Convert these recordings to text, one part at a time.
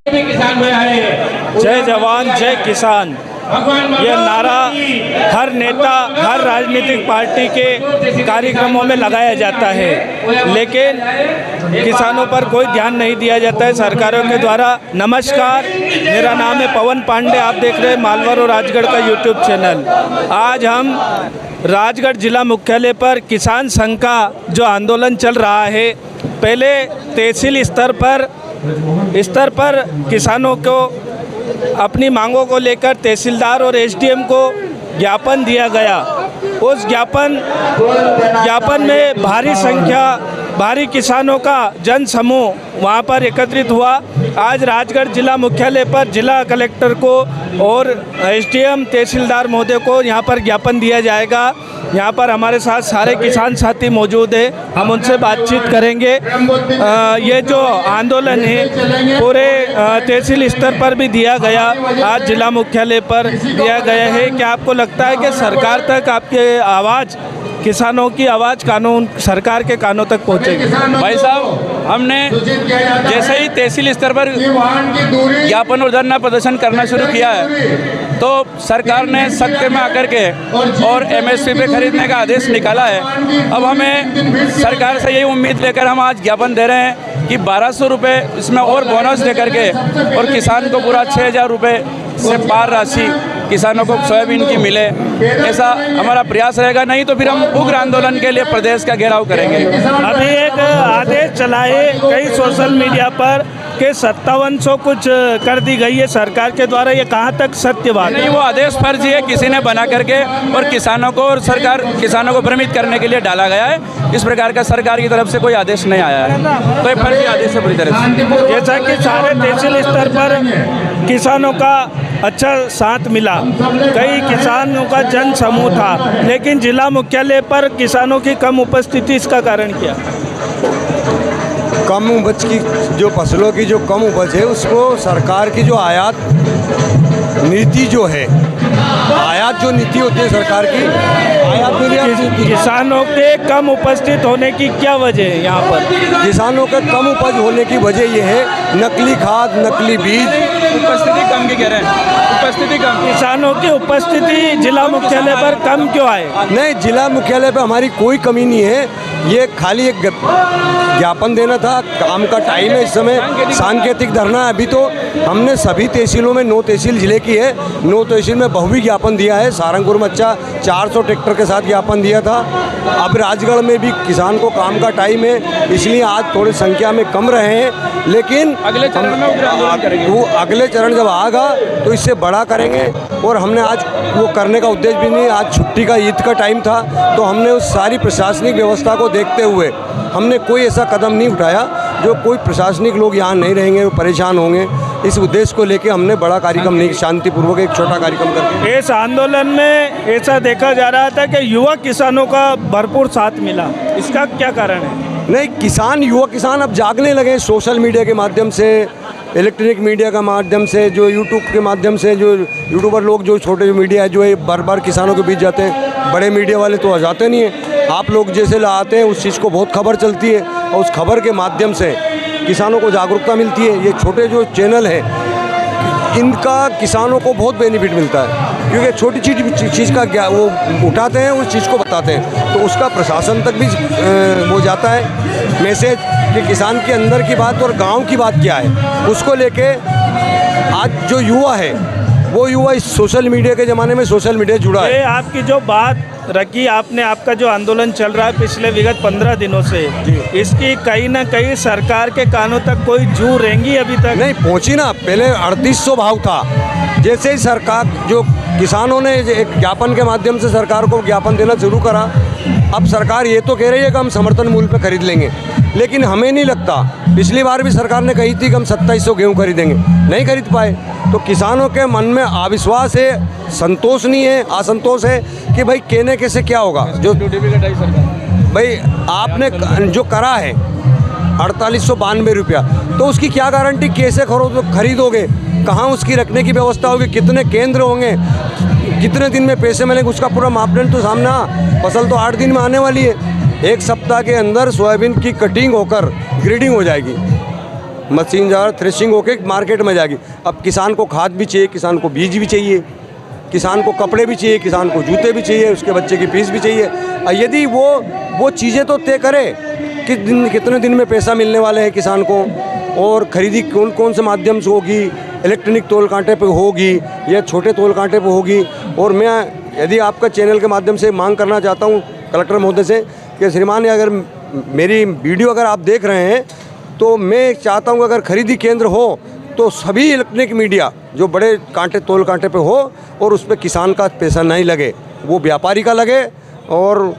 जय जवान जय किसान, ये नारा हर नेता हर राजनीतिक पार्टी के कार्यक्रमों में लगाया जाता है, लेकिन किसानों पर कोई ध्यान नहीं दिया जाता है सरकारों के द्वारा। नमस्कार, मेरा नाम है पवन पांडे, आप देख रहे हैं मालवा और राजगढ़ का यूट्यूब चैनल। आज हम राजगढ़ जिला मुख्यालय पर किसान संघ का जो आंदोलन चल रहा है, पहले तहसील स्तर पर किसानों को अपनी मांगों को लेकर तहसीलदार और एसडीएम को ज्ञापन दिया गया। उस ज्ञापन में भारी किसानों का जन समूह वहाँ पर एकत्रित हुआ। आज राजगढ़ जिला मुख्यालय पर जिला कलेक्टर को और एसडीएम तहसीलदार महोदय को यहाँ पर ज्ञापन दिया जाएगा। यहाँ पर हमारे साथ सारे किसान साथी मौजूद हैं, हम उनसे बातचीत करेंगे। ये जो आंदोलन है पूरे तहसील स्तर पर भी दिया गया, आज जिला मुख्यालय पर दिया गया है। क्या आपको लगता है कि सरकार तक आपके आवाज़, किसानों की आवाज़ कानून सरकार के कानों तक पहुँचेगी? भाई साहब, हमने जैसे ही तहसील स्तर पर ज्ञापन और धरना प्रदर्शन करना शुरू किया है, तो सरकार ने सख्त में आकर के और एमएसपी पे खरीदने का आदेश निकाला है। अब हमें सरकार से यही उम्मीद लेकर हम आज ज्ञापन दे रहे हैं कि 1200 रुपये इसमें और बोनस दे करके और किसान को पूरा 6000 रुपये से पार राशि किसानों को सोयाबीन की मिले, ऐसा हमारा प्रयास रहेगा। नहीं तो फिर हम उग्र आंदोलन के लिए प्रदेश का घेराव करेंगे। अभी एक आदेश चला है कई सोशल मीडिया पर कि 5700 कुछ कर दी गई है सरकार के द्वारा, ये कहाँ तक सत्य बात है? नहीं, वो आदेश फर्जी है, किसी ने बना करके और किसानों को और किसानों को भ्रमित करने के लिए डाला गया है। इस प्रकार का सरकार की तरफ से कोई आदेश नहीं आया है, तो ये फर्जी आदेश है पूरी तरह से। जैसा कि सारे तहसील स्तर पर किसानों का अच्छा साथ मिला, कई किसानों का जन समूह था, लेकिन जिला मुख्यालय पर किसानों की कम उपस्थिति, इसका कारण क्या? कम उपज की जो फसलों की जो कम उपज है, उसको सरकार की जो आयात नीति जो है, आयात जो नीति होती है सरकार की, आयात नीति। किसानों के कम उपस्थित होने की क्या वजह है? यहाँ पर किसानों के कम उपज होने की वजह यह है नकली खाद, नकली बीज, उपस्थिति कम की कह रहे हैं, उपस्थिति कम। किसानों की उपस्थिति जिला मुख्यालय पर कम क्यों आए? नहीं, जिला मुख्यालय पर हमारी कोई कमी नहीं है, ये खाली एक ज्ञापन देना था। काम का टाइम है, इस समय सांकेतिक धरना है। अभी तो हमने सभी तहसीलों में 9 तहसील जिले की है, 9 तहसील में बहुवी ज्ञापन दिया है। सहारनपुर में 400 ट्रैक्टर के साथ ज्ञापन दिया था। अब राजगढ़ में भी किसान को काम का टाइम है, इसलिए आज थोड़ी संख्या में कम रहे हैं, लेकिन अगले चरण में उग्र आंदोलन करेंगे। वो अगले चरण जब आएगा तो इससे बड़ा करेंगे। और हमने आज वो करने का उद्देश्य भी नहीं, आज छुट्टी का ईद का टाइम था, तो हमने उस सारी प्रशासनिक व्यवस्था को देखते हुए हमने कोई ऐसा कदम नहीं उठाया जो कोई प्रशासनिक लोग यहाँ नहीं रहेंगे, वो परेशान होंगे। इस उद्देश्य को लेके हमने बड़ा कार्यक्रम नहीं, शांतिपूर्वक एक छोटा कार्यक्रम करके। इस आंदोलन में ऐसा देखा जा रहा था कि युवा किसानों का भरपूर साथ मिला, इसका क्या कारण है? नहीं, युवा किसान अब जागने लगे, सोशल मीडिया के माध्यम से, इलेक्ट्रॉनिक मीडिया का माध्यम से, जो यूट्यूब के माध्यम से, जो यूट्यूबर लोग, जो छोटे मीडिया है, जो ये बार किसानों के बीच जाते हैं। बड़े मीडिया वाले तो जाते नहीं हैं, आप लोग जैसे लाते हैं, उस चीज़ को बहुत खबर चलती है और उस खबर के माध्यम से किसानों को जागरूकता मिलती है। ये छोटे जो चैनल हैं, इनका किसानों को बहुत बेनिफिट मिलता है, क्योंकि छोटी चीज़ का वो उठाते हैं, उस चीज़ को बताते हैं, तो उसका प्रशासन तक भी वो जाता है मैसेज कि किसान के अंदर की बात और गांव की बात क्या है। उसको लेके आज जो युवा है, वो युवा इस सोशल मीडिया के ज़माने में सोशल मीडिया जुड़ा है। आपकी जो बात रखी आपने, आपका जो आंदोलन चल रहा है पिछले विगत 15 दिनों से, इसकी कहीं ना कहीं सरकार के कानों तक कोई जू रहेंगी? अभी तक नहीं पहुंची ना। पहले 3800 भाव था, जैसे ही सरकार, जो किसानों ने एक ज्ञापन के माध्यम से सरकार को ज्ञापन देना शुरू करा, अब सरकार ये तो कह रही है कि हम समर्थन मूल्य पे खरीद लेंगे, लेकिन हमें नहीं लगता। पिछली बार भी सरकार ने कही थी कि हम 2700 गेहूँ खरीदेंगे, नहीं खरीद पाए। तो किसानों के मन में अविश्वास है, संतोष नहीं है, असंतोष है कि भाई कहने कैसे क्या होगा। जो भाई आपने जो करा है 4892 रुपया, तो उसकी क्या गारंटी, कैसे खरीदोगे, कहाँ उसकी रखने की व्यवस्था होगी, कितने केंद्र होंगे, कितने दिन में पैसे मिलेंगे, उसका पूरा मापदंड तो सामने। फसल तो 8 दिन में आने वाली है, 1 सप्ताह के अंदर सोयाबीन की कटिंग होकर ग्रेडिंग हो जाएगी। मशीन द्वारा थ्रेशिंग होके मार्केट में जाएगी। अब किसान को खाद भी चाहिए, किसान को बीज भी चाहिए, किसान को कपड़े भी चाहिए, किसान को जूते भी चाहिए, उसके बच्चे की फीस भी चाहिए। यदि वो चीज़ें तो तय करे कितने दिन में पैसा मिलने वाले हैं किसान को, और खरीदी कौन कौन से माध्यम से होगी, इलेक्ट्रॉनिक तोल कांटे पे होगी या छोटे तोल कांटे पे होगी। और मैं यदि आपका चैनल के माध्यम से मांग करना चाहता हूँ कलेक्टर महोदय से कि श्रीमान, अगर मेरी वीडियो अगर आप देख रहे हैं तो मैं चाहता हूँ अगर खरीदी केंद्र हो तो सभी इलेक्ट्रॉनिक मीडिया जो बड़े कांटे तोल कांटे पे हो और उस पर किसान का पैसा नहीं लगे, वो व्यापारी का लगे। और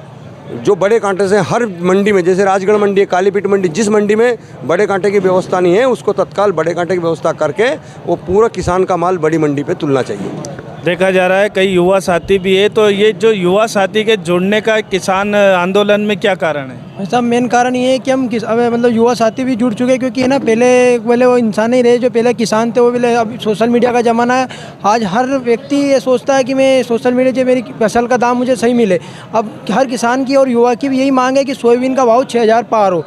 जो बड़े कांटे से हर मंडी में, जैसे राजगढ़ मंडी है, कालीपीठ मंडी, जिस मंडी में बड़े कांटे की व्यवस्था नहीं है उसको तत्काल बड़े कांटे की व्यवस्था करके वो पूरा किसान का माल बड़ी मंडी पे तुलना चाहिए। देखा जा रहा है कई युवा साथी भी है, तो ये जो युवा साथी के जुड़ने का किसान आंदोलन में क्या कारण है? सब मेन कारण ये है कि हम मतलब युवा साथी भी जुड़ चुके हैं, क्योंकि है ना पहले वो इंसान ही रहे जो पहले किसान थे, वो पहले अब सोशल मीडिया का ज़माना है। आज हर व्यक्ति ये सोचता है कि मैं सोशल मीडिया से मेरी फसल का दाम मुझे सही मिले। अब हर किसान की और युवा की भी यही मांग है कि सोयाबीन का भाव 6000 पार हो,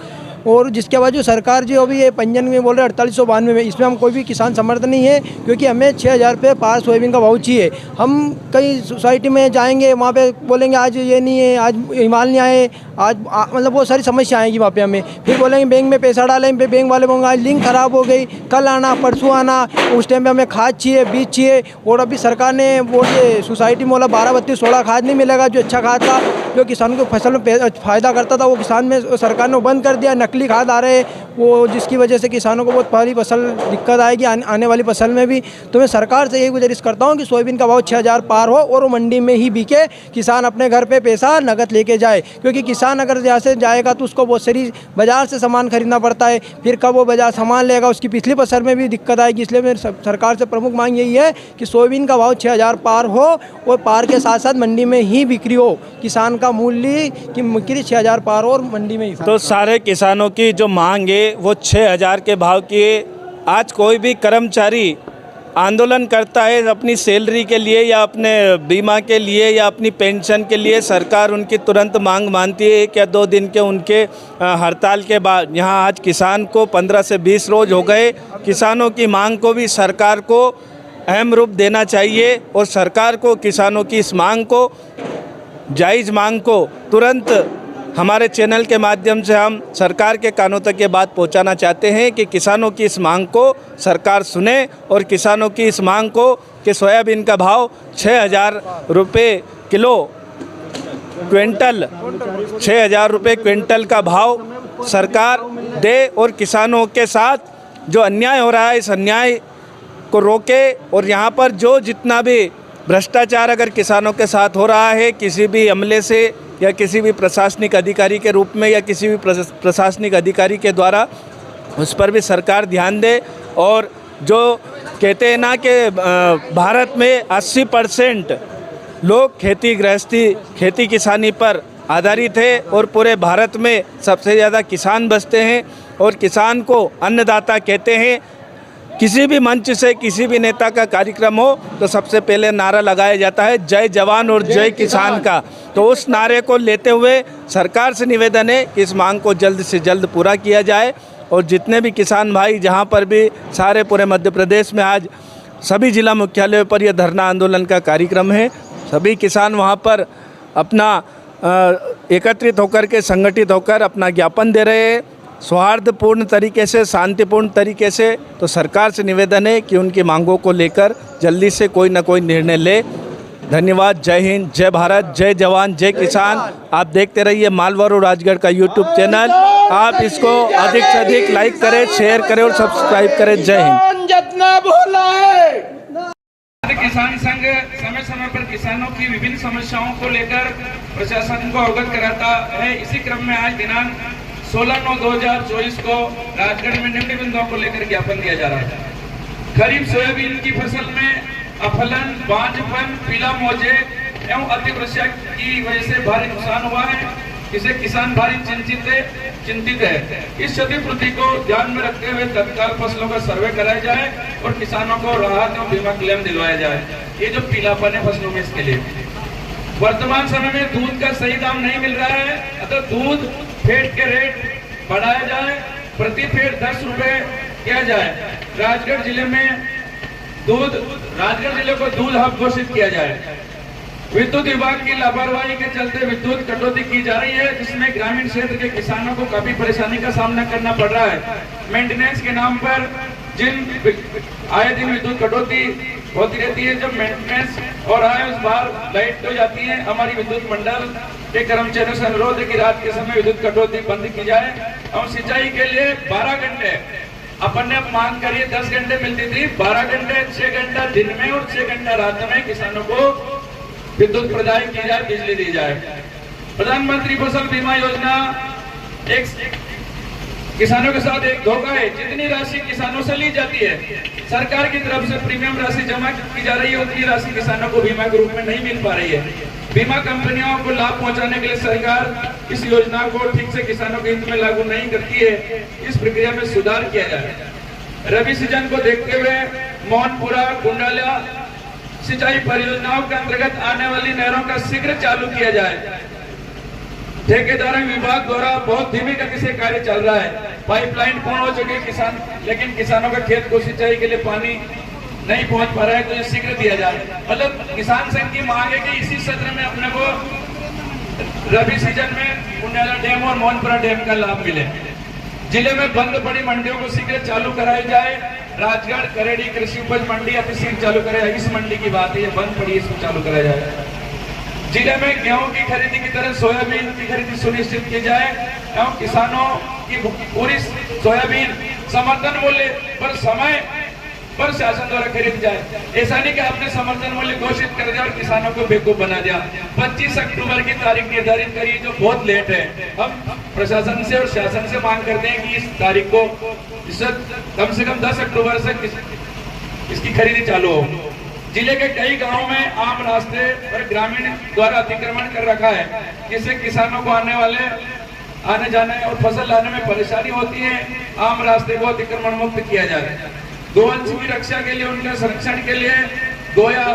और जिसके बाद जो सरकार जो अभी ये पंजन में बोल रहे 4892 में, इसमें हम कोई भी किसान समर्थ नहीं है, क्योंकि हमें 6000 रुपये पार सोयाबीन का भाव चाहिए। हम कई सोसाइटी में जाएंगे, वहाँ पे बोलेंगे आज ये नहीं है, आज हिमाल नहीं आए, आज मतलब बहुत सारी समस्या आएंगी वहाँ पे हमें। फिर बोलेंगे बैंक में पैसा डालें, बैंक वाले बोलेंगे आज लिंक ख़राब हो गई, कल आना परसों आना, उस टाइम पे हमें खाद चाहिए, बीज चाहिए। और अभी सरकार ने वो ये सोसाइटी में बोला 12-32-16 खाद नहीं मिलेगा, जो अच्छा खाद था जो किसान को फसल में फ़ायदा करता था, वो किसान में सरकार ने बंद कर दिया। नकली खाद आ रहे हैं वो, जिसकी वजह से किसानों को बहुत भारी फसल दिक्कत आएगी आने वाली फसल में भी। तो मैं सरकार से यही गुजारिश करता हूँ कि सोयाबीन का भाव 6000 पार हो और वो मंडी में ही बिके, किसान अपने घर पे पैसा नगद लेके जाए। क्योंकि किसान अगर यहाँ से जाएगा तो उसको बहुत सारी बाज़ार से सामान खरीदना पड़ता है, फिर कब वो बाज़ार सामान लेगा उसकी पिछली फसल में भी दिक्कत आएगी। इसलिए मेरी सरकार से प्रमुख मांग यही है कि सोयाबीन का भाव 6000 पार हो और पार के साथ साथ मंडी में ही बिक्री हो, किसान का मूल्य की बिक्री 6000 पार हो और मंडी में ही। तो सारे किसानों की जो मांग है वो 6000 के भाव की है। आज कोई भी कर्मचारी आंदोलन करता है अपनी सैलरी के लिए या अपने बीमा के लिए या अपनी पेंशन के लिए, सरकार उनकी तुरंत मांग मानती है। क्या 2 दिन के उनके हड़ताल के बाद यहाँ आज किसान को 15 से 20 रोज़ हो गए। किसानों की मांग को भी सरकार को अहम रूप देना चाहिए और सरकार को किसानों की इस मांग को, जायज़ मांग को तुरंत हमारे चैनल के माध्यम से हम सरकार के कानों तक ये बात पहुंचाना चाहते हैं कि किसानों की इस मांग को सरकार सुने और किसानों की इस मांग को कि सोयाबीन का भाव 6000 रुपये किलो क्विंटल, 6000 रुपये क्विंटल का भाव सरकार दे और किसानों के साथ जो अन्याय हो रहा है इस अन्याय को रोके। और यहाँ पर जो जितना भी भ्रष्टाचार अगर किसानों के साथ हो रहा है किसी भी अमले से या किसी भी प्रशासनिक अधिकारी के रूप में या किसी भी प्रशासनिक अधिकारी के द्वारा, उस पर भी सरकार ध्यान दे। और जो कहते हैं ना कि भारत में 80% लोग खेती गृहस्थी, खेती किसानी पर आधारित है और पूरे भारत में सबसे ज़्यादा किसान बसते हैं और किसान को अन्नदाता कहते हैं। किसी भी मंच से किसी भी नेता का कार्यक्रम हो तो सबसे पहले नारा लगाया जाता है जय जवान और जय किसान का। तो उस नारे को लेते हुए सरकार से निवेदन है कि इस मांग को जल्द से जल्द पूरा किया जाए। और जितने भी किसान भाई जहां पर भी सारे पूरे मध्य प्रदेश में आज सभी जिला मुख्यालयों पर यह धरना आंदोलन का कार्यक्रम है, सभी किसान वहां पर अपना एकत्रित होकर के संगठित होकर अपना ज्ञापन दे रहे हैं सौहार्दपूर्ण तरीके से, शांतिपूर्ण तरीके से। तो सरकार से निवेदन है कि उनकी मांगों को लेकर जल्दी से कोई ना कोई निर्णय ले। धन्यवाद। जय हिंद, जय भारत, जय जवान, जय किसान। आप देखते रहिए मालवा और राजगढ़ का यूट्यूब चैनल। आप इसको अधिक से अधिक लाइक करें, शेयर करें और सब्सक्राइब करें। जय हिंद। जितना बोला है किसान संघ समय समय पर किसानों की विभिन्न समस्याओं को लेकर प्रशासन को अवगत कराता है। इसी क्रम में आज दिनांक 16/9/2024 को राजगढ़ में निम्न बिंदुओं को लेकर ज्ञापन दिया जा रहा है। खरीफ सोयाबीन की फसल में अफलन, बांझपन, पीला मोजे एवं अतिवृष्टि की वजह से भारी नुकसान हुआ है। इसे किसान भारी चिंतित है। इस क्षतिपूर्ति को ध्यान में रखते हुए तत्काल फसलों का सर्वे कराया जाए और किसानों को राहत और बीमा क्लेम दिलवाया जाए। ये जो पीलापन है फसलों में, इसके लिए वर्तमान समय में दूध का सही दाम नहीं मिल रहा है, अतः दूध फेड के रेट बढ़ाया जाए। प्रति फेड 10 रुपए किया जाए। राजगढ़ जिले में राजगढ़ जिले को दूध हब घोषित किया जाए। विद्युत विभाग की लापरवाही के चलते विद्युत कटौती की जा रही है, जिसमें ग्रामीण क्षेत्र के किसानों को काफी परेशानी का सामना करना पड़ रहा है। मेंटेनेंस के नाम पर आए दिन विद्युत कटौती होती रहती है। जब मेंटेनेंस और आए उस बार लाइट हो जाती है। हमारी विद्युत मंडल के कर्मचारियों से अनुरोध है कि रात के समय विद्युत कटौती बंद की जाए और सिंचाई के लिए 12 घंटे अपन ने मांग करिए 10 घंटे मिलती थी, 12 घंटे 6 घंटा दिन में और 6 घंटा रात में किसानों को विद्युत प्रदान की जाए, बिजली दी जाए। प्रधानमंत्री फसल बीमा योजना एक किसानों के साथ एक धोखा है। जितनी राशि किसानों से ली जाती है, सरकार की तरफ से प्रीमियम राशि जमा की जा रही है, उतनी राशि किसानों को बीमा के रूप में नहीं मिल पा रही है। बीमा कंपनियों को लाभ पहुंचाने के लिए सरकार इस योजना को ठीक से किसानों के हित में लागू नहीं करती है। इस प्रक्रिया में सुधार किया जाए। रबी सीजन को देखते हुए मोहनपुरा कुंडाला सिंचाई परियोजनाओं के अंतर्गत आने वाली नहरों का शीघ्र चालू किया जाए। ठेकेदार विभाग द्वारा बहुत धीमी गति से कार्य चल रहा है। पाइपलाइन पूर्ण हो चुकी है लेकिन किसानों का खेत को सिंचाई के लिए पानी नहीं पहुंच पा रहा है, तो ये शीघ्र दिया जाए। मतलब किसान संघ की मांग है कि इसी सत्र में अपने को रबी सीजन में कुंडाला डैम और मोहनपुरा डैम का लाभ मिले। जिले में बंद पड़ी मंडियों को शीघ्र चालू कराई जाए। राजगढ़ करेड़ी कृषि उपज मंडी अतिशीघ्र चालू कराया। इस मंडी की बात है, ये बंद पड़ी, इसको चालू कराया जाए। जिले में गेहूं की खरीदी की तरह सोयाबीन की खरीदी सुनिश्चित की जाए एवं किसानों की पूरी सोयाबीन समर्थन मूल्य पर समय पर शासन द्वारा खरीदी जाए। ऐसा नहीं कि आपने समर्थन मूल्य घोषित कर दिया और किसानों को बेवकूफ बना दिया। 25 अक्टूबर की तारीख निर्धारित करी, जो बहुत लेट है। हम प्रशासन से और शासन से मांग करते हैं कि इस तारीख को कम से कम 10 अक्टूबर से इसकी खरीदी चालू हो। जिले के कई गांवों में आम रास्ते पर ग्रामीण द्वारा अतिक्रमण कर रखा है, जिससे किसानों को आने जाने और फसल लाने में परेशानी होती है। आम रास्ते को अतिक्रमण मुक्त किया जाए। गोवंश की रक्षा के लिए, उनके संरक्षण के लिए गोया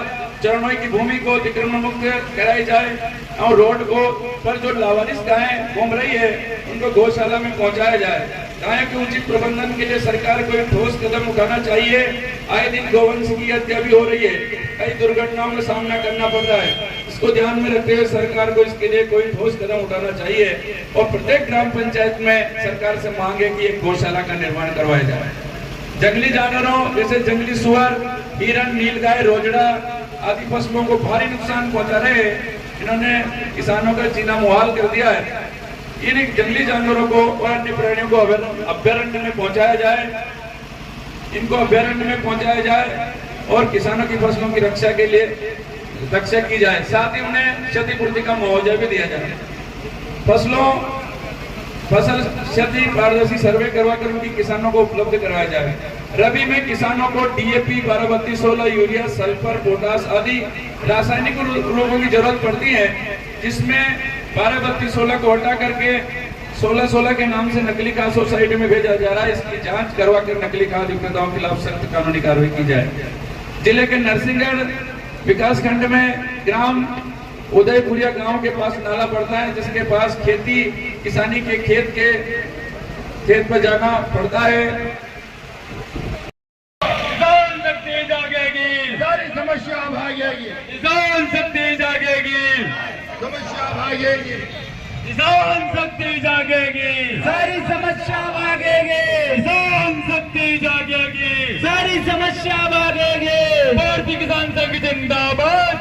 चरणों की भूमि को अतिक्रमण मुक्त कराई जाए और रोड को पर जो लावारिस गायें घूम रही है उनको गौशाला में पहुंचाया जाए। गायों के उचित प्रबंधन के लिए सरकार को एक ठोस कदम उठाना चाहिए। आए दिन गोवंश की हत्या भी हो रही है, कई दुर्घटनाओं का सामना करना पड़ रहा है। इसको ध्यान में रखते हुए सरकार को इसके लिए कोई ठोस कदम उठाना चाहिए और प्रत्येक ग्राम पंचायत में सरकार से मांग है कि एक गौशाला का निर्माण करवाया जाए। जंगली जानवरों जैसे जंगली सुअर, हिरण, नीलगाय, रोजड़ा आदि फसलों को भारी नुकसान पहुंचा रहे हैं। इन्होंने किसानों का जीना मुहाल कर दिया है। इन जंगली जानवरों को और अन्य प्राणियों को अभयारण्य में पहुंचाया जाए, इनको अभयारण्य में पहुंचाया जाए और किसानों की फसलों की रक्षा के लिए रक्षा की जाए। साथ ही उन्हें क्षतिपूर्ति का मुआवजा भी दिया जाए। फसल क्षति पारदर्शी सर्वे करवाकर उनकी किसानों को उपलब्ध कराया जाए। रबी में किसानों को डीएपी 12-32-16, यूरिया, सल्फर, पोटास आदि रासायनिक उर्वरकों की जरूरत पड़ती है, जिसमें 12-32-16 को हटा करके 16-16 के नाम से नकली खाद सोसाइटी में भेजा जा रहा है। इसकी जांच करवा कर नकली खाद विक्रेताओं के खिलाफ सख्त कानूनी कार्रवाई की जाए। जिले के नरसिंहगढ़ विकास खंड में ग्राम उदयपुरिया गांव के पास नाला पड़ता है, जिसके पास खेती किसानी के खेत पर जाना पड़ता है। किसान शक्ति जागेगी, सारी समस्या भागेगी, किसान शक्ति जागेगी, समस्या भागेगी, किसान शक्ति जागेगी, सारी समस्या भागेगी, किसान शक्ति जागेगी, सारी समस्या भागेगी। भारतीय किसान संघ जिंदाबाद।